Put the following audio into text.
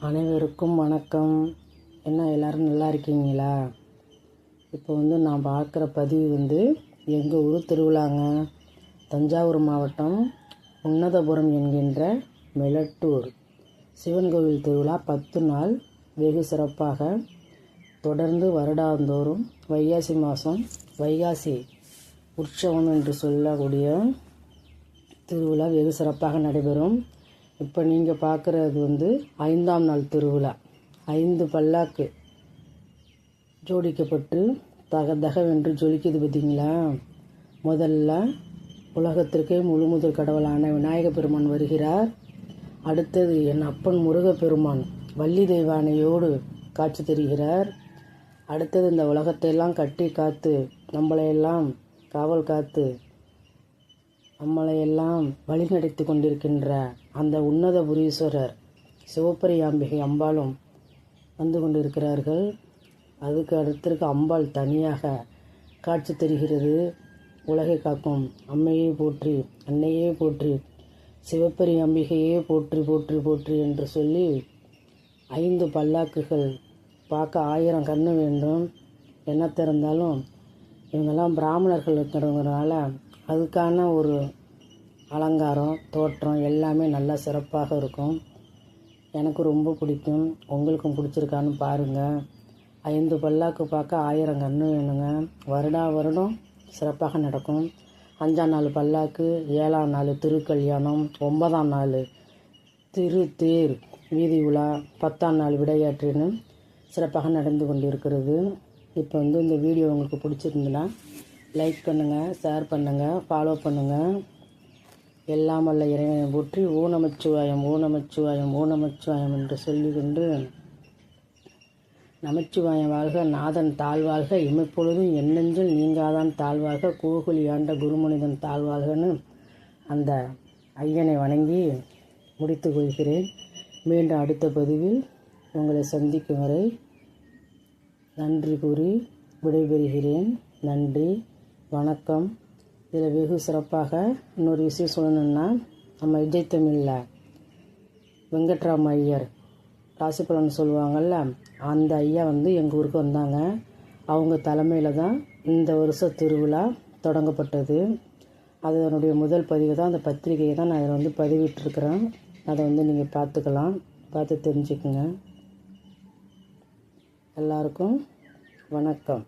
அனைவருக்கும் வணக்கம். என்ன எல்லோரும் நல்லா இருக்கீங்களா? இப்போ நான் பார்க்குற பதிவு எங்கள் ஊர் திருவிழாங்க. தஞ்சாவூர் மாவட்டம் உன்னதபுரம் என்கின்ற மெலட்டூர் சிவன் கோவில் திருவிழா 10 நாள் வெகு சிறப்பாக தொடர்ந்து வருடாந்தோறும் வைகாசி மாதம் வைகாசி உற்சவம் என்று சொல்லக்கூடிய திருவிழா வெகு சிறப்பாக நடைபெறும். இப்போ நீங்கள் பார்க்குறது 5ஆம் நாள் திருவிழா. 5 பல்லாக்கு ஜோடிக்கப்பட்டு தகதகவென்று ஜொலிக்குது பார்த்தீங்களா? முதல்ல உலகத்திற்கே முழுமுதல் கடவுளான விநாயகப் பெருமான் வருகிறார். அடுத்தது என் அப்பன் முருகப்பெருமான் வள்ளி தெய்வானையோடு காட்சி தருகிறார். அடுத்தது இந்த உலகத்தையெல்லாம் கட்டி காத்து நம்மளையெல்லாம் காவல் காத்து நம்மளையெல்லாம் வழிநடத்தி கொண்டிருக்கின்ற அந்த உன்னதபுரீஸ்வரர் சிவபரியாம்பிகை அம்பாளும் வந்து கொண்டிருக்கிறார்கள். அதுக்கு அடுத்திருக்க அம்பாள் தனியாக காட்சி தருகிறது. உலகை காக்கும் அம்மையே போற்றி, அன்னையே போற்றி, சிவபரியாம்பிகையே போற்றி போற்றி போற்றி என்று சொல்லி 5 பல்லாக்குகள் பார்க்க 1000 கண்ணு வேண்டும். என்ன திறந்தாலும் இவங்கெல்லாம் பிராமணர்கள் இருக்கிறதுனால அதுக்கான ஒரு அலங்காரம் தோற்றம் எல்லாமே நல்லா சிறப்பாக இருக்கும். எனக்கு ரொம்ப பிடிக்கும். உங்களுக்கும் பிடிச்சிருக்கான்னு பாருங்கள். 5 பல்லாக்கு பார்க்க 1000 கண்ணு வேணுங்க. வருடம் சிறப்பாக நடக்கும். 5ஆம் நாள் பல்லாக்கு, 7ஆம் நாள் திருக்கல்யாணம், 9ஆம் நாள் திருத்தேர் வீதி உலா, 10ஆம் நாள் விடையாற்றுன்னு சிறப்பாக நடந்து கொண்டிருக்கிறது. இப்போ இந்த வீடியோ உங்களுக்கு பிடிச்சிருந்துன்னா லைக் பண்ணுங்கள், ஷேர் பண்ணுங்கள், ஃபாலோ பண்ணுங்கள். எல்லாம் வல்ல இறைவனை போற்றி ஓ நமச்சிவாயம் ஓ நமச்சிவாயம் ஓ நமச்சிவாயம் என்று சொல்லிக்கொண்டு நமச்சிவாயம் வாழ்க, நாதன் தாழ்வாழ்க, இமைப்பொழுதும் எண்ணெஞ்சில் நீங்காதான் தாழ்வாழ்க, கோகுலி ஆண்ட குருமனிதன் தாழ்வாழ்கன்னு அந்த ஐயனை வணங்கி முடித்து கொள்கிறேன். மீண்டும் அடுத்த பதிவில் உங்களை சந்திக்கும் வரை நன்றி கூறி விடைபெறுகிறேன். நன்றி, வணக்கம். இதில் வெகு சிறப்பாக இன்னொரு விஷயம் சொல்லணுன்னா, நம்ம விஜய் தமிழில் வெங்கட்ராம் ஐயர் ராசி பலன் சொல்லுவாங்கள்ல, அந்த ஐயா எங்கள் ஊருக்கு வந்தாங்க. அவங்க தலைமையில் தான் இந்த வருஷ திருவிழா தொடங்கப்பட்டது. அதனுடைய முதல் பதிவு தான், அந்த பத்திரிகையை தான் நான் இதில் பதிவிட்டிருக்கிறேன். அதை நீங்கள் பார்த்துக்கலாம், பார்த்து தெரிஞ்சுக்குங்க. எல்லாருக்கும் வணக்கம்.